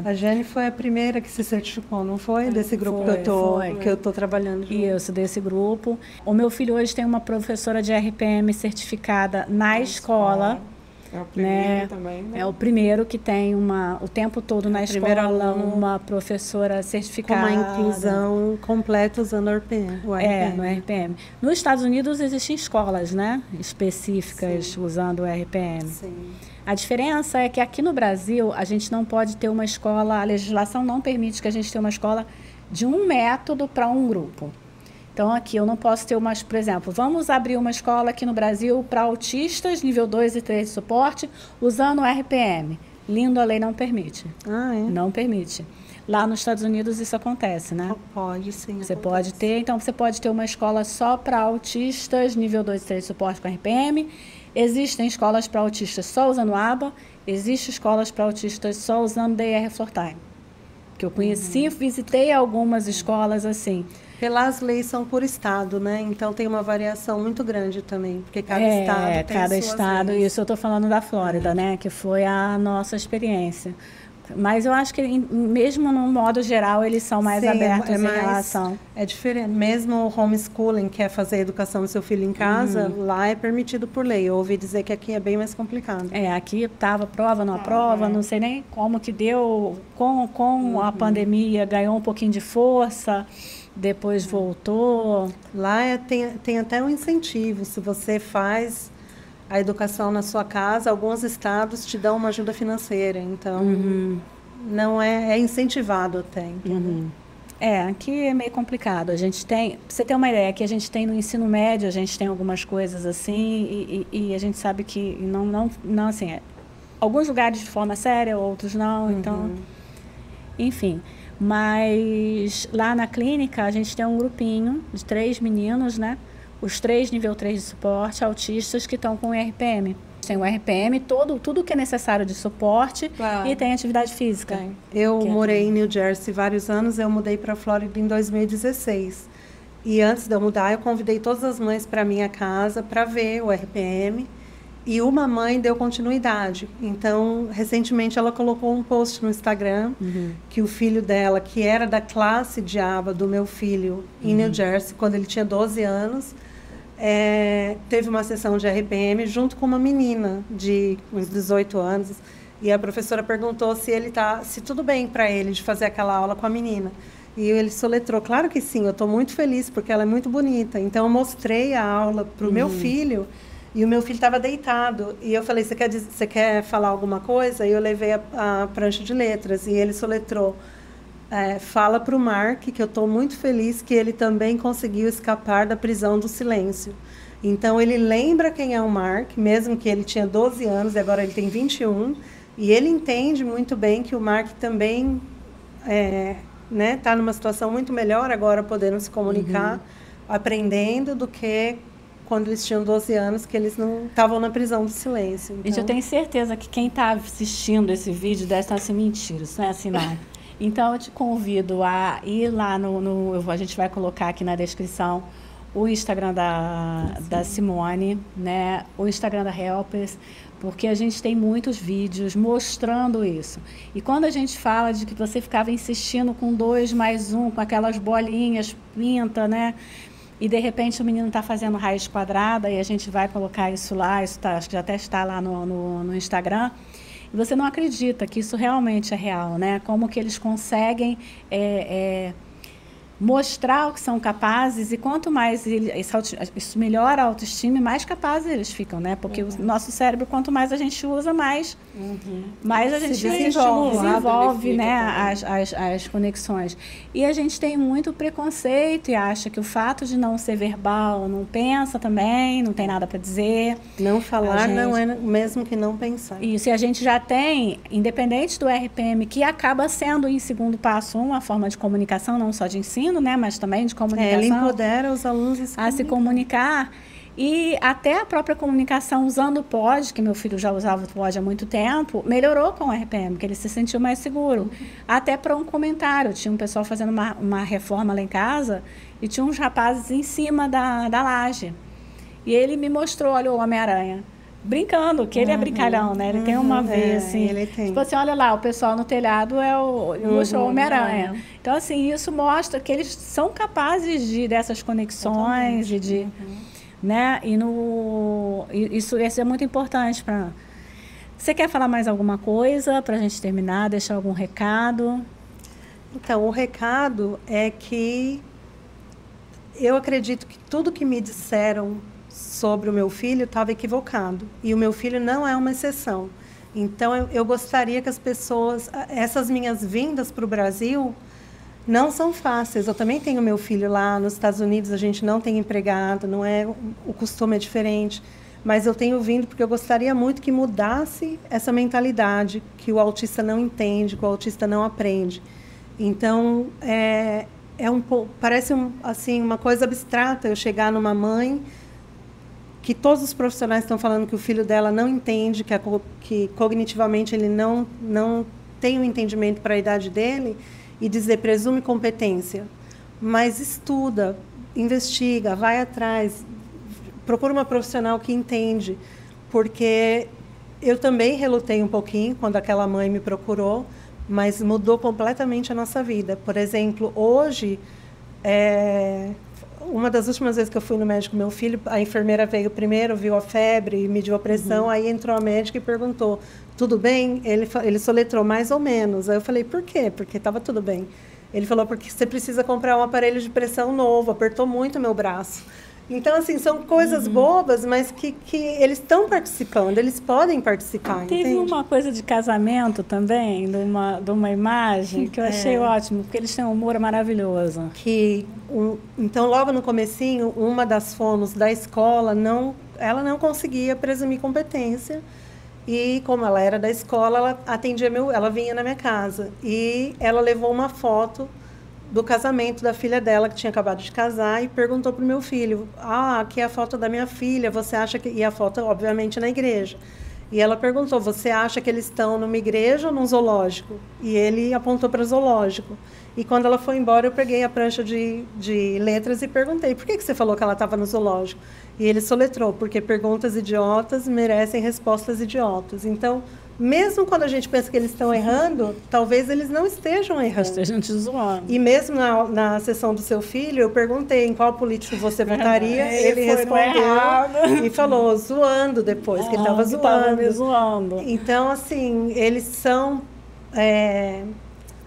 Speaker 2: A Jeane foi a primeira que se certificou, não foi? Desse grupo que eu estou trabalhando junto.
Speaker 1: Isso, desse grupo. O meu filho hoje tem uma professora de RPM certificada na escola.
Speaker 3: É o primeiro também, né?
Speaker 1: É o primeiro que tem o tempo todo na escola uma professora certificada.
Speaker 2: Com uma inclusão completa usando o RPM.
Speaker 1: No RPM. Nos Estados Unidos existem escolas, né? Específicas usando o RPM.
Speaker 2: Sim.
Speaker 1: A diferença é que aqui no Brasil a gente não pode ter uma escola, a legislação não permite que a gente tenha uma escola de um método para um grupo. Então, aqui eu não posso ter por exemplo, vamos abrir uma escola aqui no Brasil para autistas, nível 2 e 3 de suporte, usando o RPM. Lindo, a lei não permite. Não permite. Lá nos Estados Unidos isso acontece, né?
Speaker 2: Pode, sim.
Speaker 1: Você pode ter, então você pode ter uma escola só para autistas, nível 2 e 3 de suporte com RPM. Existem escolas para autistas só usando ABA, existem escolas para autistas só usando DR Floortime. Que eu conheci, visitei algumas escolas assim.
Speaker 2: Pelas leis são por estado, né? Então tem uma variação muito grande também, porque cada estado tem
Speaker 1: cada
Speaker 2: suas
Speaker 1: estado,
Speaker 2: leis.
Speaker 1: Isso eu estou falando da Flórida, né? Que foi a nossa experiência. Mas eu acho que, mesmo no modo geral, eles são mais abertos em relação.
Speaker 2: É diferente. Mesmo o homeschooling, que é fazer a educação do seu filho em casa, lá é permitido por lei. Eu ouvi dizer que aqui é bem mais complicado.
Speaker 1: Aqui estava prova, não aprova, não sei nem como que deu. Com a pandemia, ganhou um pouquinho de força, depois voltou.
Speaker 2: Lá tem até um incentivo. Se você faz a educação na sua casa, alguns estados te dão uma ajuda financeira, então não é incentivado até.
Speaker 1: Aqui é meio complicado. A gente tem, pra você ter uma ideia, que a gente tem no ensino médio, a gente tem algumas coisas assim, e a gente sabe que não assim, alguns lugares de forma séria, outros não, então, enfim. Mas lá na clínica a gente tem um grupinho de 3 meninos, né? Os 3 nível 3 de suporte, autistas que estão com o RPM. Tem o RPM, tudo que é necessário de suporte, e tem atividade física.
Speaker 2: Eu morei em New Jersey vários anos, eu mudei para a Flórida em 2016. E antes de eu mudar, eu convidei todas as mães para minha casa para ver o RPM. E uma mãe deu continuidade. Então, recentemente, ela colocou um post no Instagram que o filho dela, que era da classe de ABA do meu filho em New Jersey, quando ele tinha 12 anos, teve uma sessão de RPM junto com uma menina de uns 18 anos. E a professora perguntou se tudo bem para ele de fazer aquela aula com a menina. E ele soletrou, claro que sim, eu estou muito feliz porque ela é muito bonita. Então, eu mostrei a aula para o meu filho. E o meu filho estava deitado. E eu falei, você quer falar alguma coisa? E eu levei a prancha de letras. E ele soletrou, fala para o Mark que eu estou muito feliz que ele também conseguiu escapar da prisão do silêncio. Então, ele lembra quem é o Mark, mesmo que ele tinha 12 anos e agora ele tem 21. E ele entende muito bem que o Mark também tá numa situação muito melhor agora, podendo se comunicar, aprendendo, do que quando eles tinham 12 anos, que eles não estavam na prisão do silêncio. Então...
Speaker 1: Gente, eu tenho certeza que quem está assistindo esse vídeo deve estar assim, mentira, isso não é assim, não. Então, eu te convido a ir lá a gente vai colocar aqui na descrição o Instagram da Simone, né? O Instagram da Helpers, porque a gente tem muitos vídeos mostrando isso. E quando a gente fala de que você ficava insistindo com 2 mais 1, com aquelas bolinhas, pinta, né? E, de repente, o menino está fazendo raiz quadrada e a gente vai colocar isso lá, acho que já até está lá no Instagram. E você não acredita que isso realmente é real, né? Como que eles conseguem mostrar o que são capazes, e quanto mais isso melhora a autoestima, mais capazes eles ficam, né? Porque o nosso cérebro, quanto mais a gente usa, mais a gente desenvolve, né, as conexões. E a gente tem muito preconceito e acha que o fato de não ser verbal, não pensa também, não tem nada para dizer.
Speaker 2: Não falar não é mesmo que não pensar.
Speaker 1: Isso, e a gente já tem, independente do RPM, que acaba sendo, em segundo passo, uma forma de comunicação, não só de ensino, né, mas também de comunicação.
Speaker 2: Ele empodera os alunos
Speaker 1: a se comunicar. E até a própria comunicação usando o POD, que meu filho já usava o POD há muito tempo, melhorou com o RPM, que ele se sentiu mais seguro. Até para um comentário. Tinha um pessoal fazendo uma reforma lá em casa e tinha uns rapazes em cima da laje. E ele me mostrou, olha, o Homem-Aranha. Brincando, que ele é brincalhão, né? Ele tem uma vez, assim.
Speaker 2: Ele tem.
Speaker 1: Tipo assim, olha lá, o pessoal no telhado ele mostrou o Homem-Aranha. Então, assim, isso mostra que eles são capazes dessas conexões e de... Né? Isso é muito importante para... Você quer falar mais alguma coisa para a gente terminar, deixar algum recado?
Speaker 2: Então, o recado é que eu acredito que tudo que me disseram sobre o meu filho estava equivocado. E o meu filho não é uma exceção. Então, eu gostaria que as pessoas... Essas minhas vindas para o Brasil não são fáceis. Eu também tenho meu filho lá nos Estados Unidos, a gente não tem empregado, não é, o costume é diferente. Mas eu tenho vindo porque eu gostaria muito que mudasse essa mentalidade, que o autista não entende, que o autista não aprende. Então, parece assim, uma coisa abstrata eu chegar numa mãe que todos os profissionais estão falando que o filho dela não entende, que cognitivamente ele não tem um entendimento para a idade dele, e dizer, presume competência. Mas estuda, investiga, vai atrás, procura uma profissional que entende. Porque eu também relutei um pouquinho quando aquela mãe me procurou, mas mudou completamente a nossa vida. Por exemplo, hoje... Uma das últimas vezes que eu fui no médico com meu filho, a enfermeira veio primeiro, viu a febre, mediu a pressão, aí entrou a médica e perguntou, tudo bem? Ele soletrou mais ou menos. Aí eu falei, por quê? Porque estava tudo bem. Ele falou, porque você precisa comprar um aparelho de pressão novo, apertou muito meu braço. Então, assim, são coisas bobas, mas que eles estão participando, eles podem participar,
Speaker 1: Teve
Speaker 2: entende?
Speaker 1: uma coisa de casamento também, de uma imagem, que eu achei ótimo, porque eles têm um humor maravilhoso.
Speaker 2: Então, logo no comecinho, uma das fonos da escola, ela não conseguia presumir competência, e como ela era da escola, ela vinha na minha casa, e ela levou uma foto do casamento da filha dela, que tinha acabado de casar, e perguntou para o meu filho, aqui é a foto da minha filha, você acha que... E a foto, obviamente, na igreja. E ela perguntou, você acha que eles estão numa igreja ou num zoológico? E ele apontou para o zoológico. E quando ela foi embora, eu peguei a prancha de letras e perguntei, por que você falou que ela estava no zoológico? E ele soletrou, porque perguntas idiotas merecem respostas idiotas. Então, mesmo quando a gente pensa que eles estão errando, talvez eles não estejam errando.
Speaker 1: Estejam te zoando.
Speaker 2: E mesmo na sessão do seu filho, eu perguntei em qual político você votaria. Ele respondeu e falou, zoando depois, que ele estava zoando.
Speaker 1: Tava me zoando.
Speaker 2: Então, assim, eles são...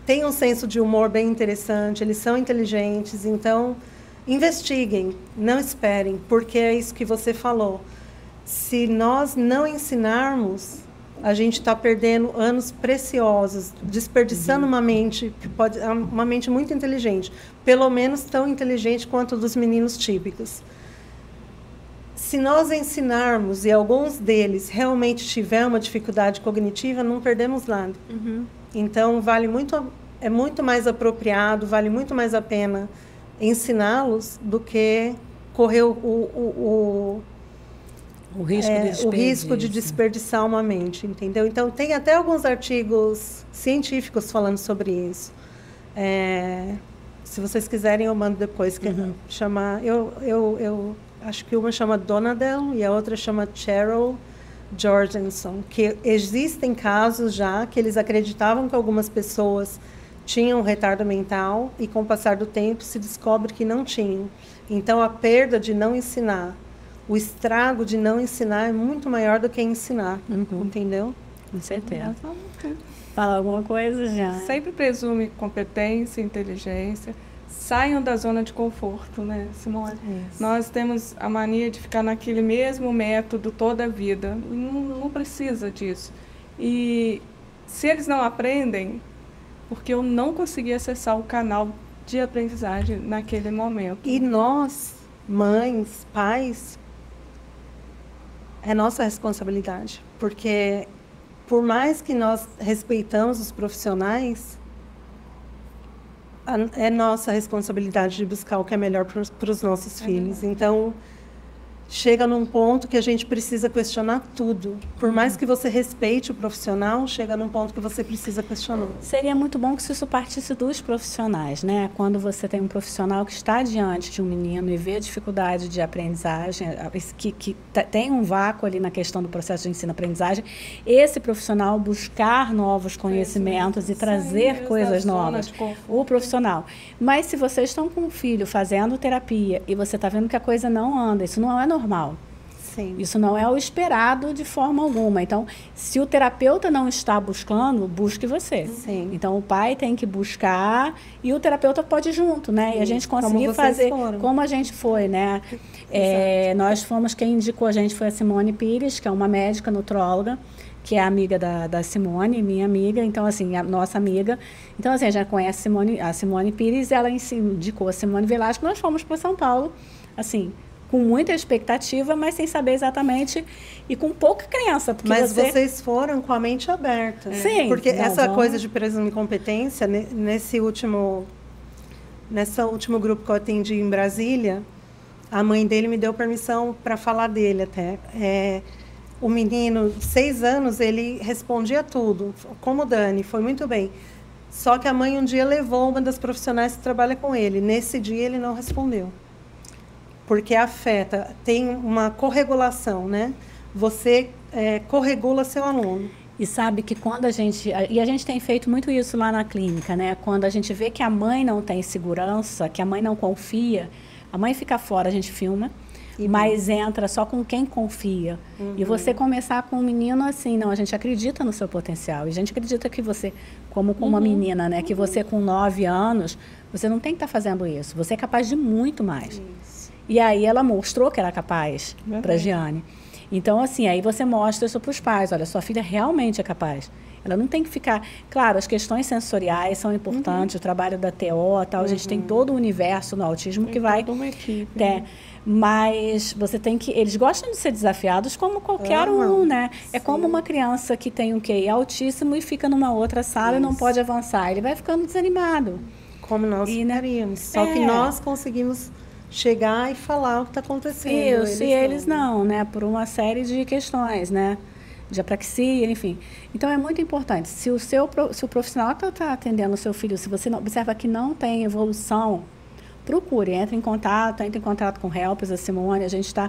Speaker 2: têm um senso de humor bem interessante, eles são inteligentes, então investiguem, não esperem, porque é isso que você falou. Se nós não ensinarmos, a gente está perdendo anos preciosos, desperdiçando uma mente que pode, uma mente muito inteligente, pelo menos tão inteligente quanto a dos meninos típicos. Se nós ensinarmos e alguns deles realmente tiver uma dificuldade cognitiva, não perdemos nada. Então é muito mais apropriado, vale muito mais a pena ensiná-los do que correr o risco de desperdiçar uma mente, entendeu? Então, tem até alguns artigos científicos falando sobre isso. Se vocês quiserem, eu mando depois, que chama... Eu acho que uma chama Donadel e a outra chama Cheryl Jorgensen, que existem casos já que eles acreditavam que algumas pessoas tinham retardo mental e, com o passar do tempo, se descobre que não tinham. Então, a perda de não ensinar, o estrago de não ensinar é muito maior do que ensinar, entendeu?
Speaker 1: Com certeza. Fala alguma coisa, já?
Speaker 3: Sempre presume competência, inteligência. Saiam da zona de conforto, né, Simone? Isso. Nós temos a mania de ficar naquele mesmo método toda a vida. Não precisa disso. E se eles não aprendem, porque eu não consegui acessar o canal de aprendizagem naquele momento.
Speaker 2: E nós, mães, pais, é nossa responsabilidade, porque por mais que nós respeitamos os profissionais, é nossa responsabilidade de buscar o que é melhor para os nossos filhos. Então, chega num ponto que a gente precisa questionar tudo. Por mais que você respeite o profissional, chega num ponto que você precisa questionar.
Speaker 1: Seria muito bom que isso partisse dos profissionais, né? Quando você tem um profissional que está diante de um menino e vê a dificuldade de aprendizagem, que tem um vácuo ali na questão do processo de ensino-aprendizagem, esse profissional buscar novos conhecimentos e trazer coisas novas. O profissional. Mas se vocês estão com um filho fazendo terapia e você está vendo que a coisa não anda, isso não é normal.
Speaker 2: Sim.
Speaker 1: Isso não é o esperado de forma alguma. Então, se o terapeuta não está buscando, busque você.
Speaker 2: Sim.
Speaker 1: Então, o pai tem que buscar e o terapeuta pode ir junto, né? Sim. E a gente conseguir fazer como a gente foi, né? Nós fomos, quem indicou a gente foi a Simone Pires, que é uma médica nutróloga, que é amiga da Simone, minha amiga, então, assim, a nossa amiga. Então, assim, a gente conhece a Simone Pires, ela indicou a Simone Velasco, nós fomos para São Paulo, assim, com muita expectativa, mas sem saber exatamente e com pouca crença.
Speaker 2: Mas vocês foram com a mente aberta.
Speaker 1: Sim.
Speaker 2: Porque essa coisa de presumir competência, nesse último grupo que eu atendi em Brasília, a mãe dele me deu permissão para falar dele até. O menino, 6 anos, ele respondia tudo, como o Dani, foi muito bem. Só que a mãe um dia levou uma das profissionais que trabalha com ele. Nesse dia ele não respondeu. Porque afeta, tem uma corregulação, né? Você corregula seu aluno.
Speaker 1: E sabe que quando a gente tem feito muito isso lá na clínica, né? Quando a gente vê que a mãe não tem segurança, que a mãe não confia, a mãe fica fora, a gente filma, mas entra só com quem confia. E você começar com um menino assim, não, a gente acredita no seu potencial. E a gente acredita que você, como com uma menina, né? Que você com 9 anos, você não tem que estar fazendo isso. Você é capaz de muito mais. Isso. E aí ela mostrou que era capaz para a Giane. Então, assim, aí você mostra isso para os pais. Olha, sua filha realmente é capaz. Ela não tem que ficar... Claro, as questões sensoriais são importantes, o trabalho da TO, tal, a gente tem todo o universo no autismo que vai...
Speaker 3: Toda uma equipe.
Speaker 1: Mas você tem que... Eles gostam de ser desafiados como qualquer um, né? Sim. É como uma criança que tem um QI altíssimo e fica numa outra sala e não pode avançar. Ele vai ficando desanimado.
Speaker 2: Como nós faríamos. Só que nós conseguimos chegar e falar o que está acontecendo.
Speaker 1: Isso, eles não, né? Por uma série de questões, né? De apraxia, enfim. Então, é muito importante. Se o profissional que está atendendo o seu filho, se você não, observa que não tem evolução, procure, entre em contato com Helpers, a Simone, a gente está...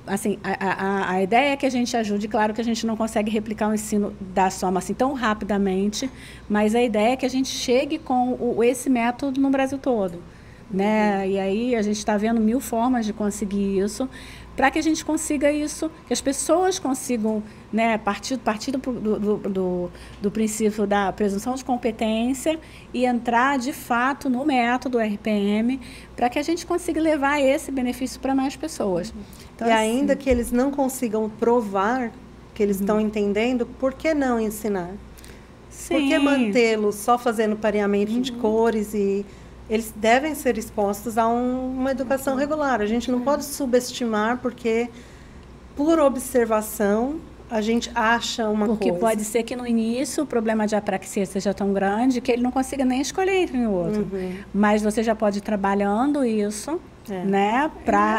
Speaker 1: assim, a ideia é que a gente ajude, claro que a gente não consegue replicar o ensino da Soma assim tão rapidamente, mas a ideia é que a gente chegue com esse método no Brasil todo. né? E aí a gente está vendo 1000 formas de conseguir isso, para que a gente consiga isso, que as pessoas consigam, né, partir do princípio da presunção de competência e entrar de fato no método RPM, para que a gente consiga levar esse benefício para mais pessoas.
Speaker 2: Então, e ainda que eles não consigam provar que eles estão entendendo, por que não ensinar?
Speaker 1: Sim.
Speaker 2: Por que mantê-los só fazendo pareamento de cores? E eles devem ser expostos a uma educação regular. A gente não pode subestimar, porque por observação a gente acha uma coisa.
Speaker 1: Porque pode ser que no início o problema de apraxia seja tão grande que ele não consiga nem escolher entre um e outro. Mas você já pode ir trabalhando isso, né?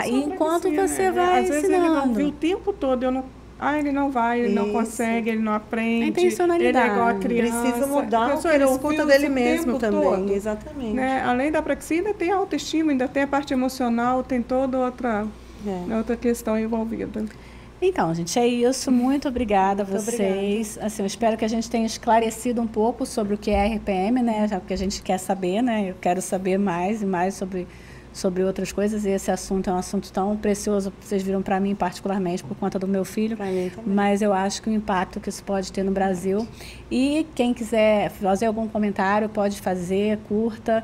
Speaker 1: Enquanto você vai
Speaker 3: às vezes
Speaker 1: ensinando.
Speaker 3: Ele vai ouvir o tempo todo, ele não vai, ele não consegue, ele não aprende.
Speaker 1: A intencionalidade.
Speaker 3: Ele é igual a criança.
Speaker 2: Precisa mudar o que ele escuta dele mesmo também.
Speaker 3: Todo,
Speaker 2: exatamente.
Speaker 3: Né? Além da apraxia, ainda tem a autoestima, ainda tem a parte emocional, tem toda outra questão envolvida.
Speaker 1: Então, gente, é isso. Muito obrigada a vocês. Obrigada. Assim, eu espero que a gente tenha esclarecido um pouco sobre o que é RPM, né? Já que a gente quer saber, né? Eu quero saber mais e mais sobre outras coisas, e esse assunto é um assunto tão precioso, vocês viram para mim particularmente por conta do meu filho, mas eu acho que o impacto que isso pode ter no Brasil, e quem quiser fazer algum comentário pode fazer, curta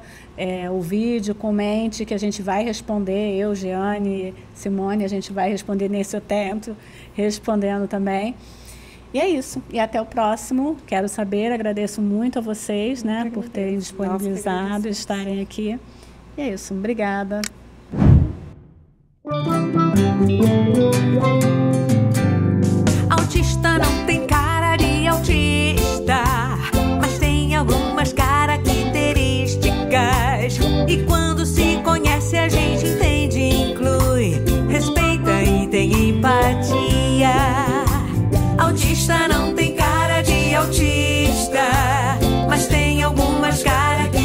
Speaker 1: o vídeo, comente, que a gente vai responder, eu, Giane, Simone, a gente vai responder nesse, eu tento respondendo também. E é isso. E até o próximo. Quero saber, agradeço muito a vocês, né, por terem disponibilizado e estarem aqui. E é isso, obrigada.
Speaker 4: Autista não tem cara de autista, mas tem algumas características. E quando se conhece, a gente entende, inclui, respeita e tem empatia. Autista não tem cara de autista, mas tem algumas características.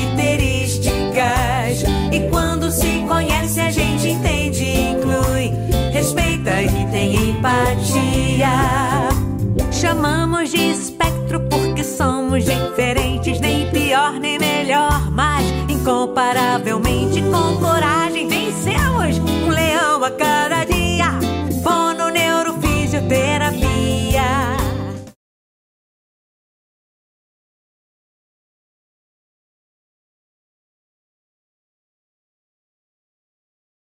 Speaker 4: E quando se conhece, a gente entende, inclui, respeita e tem empatia. Chamamos de espectro porque somos diferentes, nem pior nem melhor, mas incomparavelmente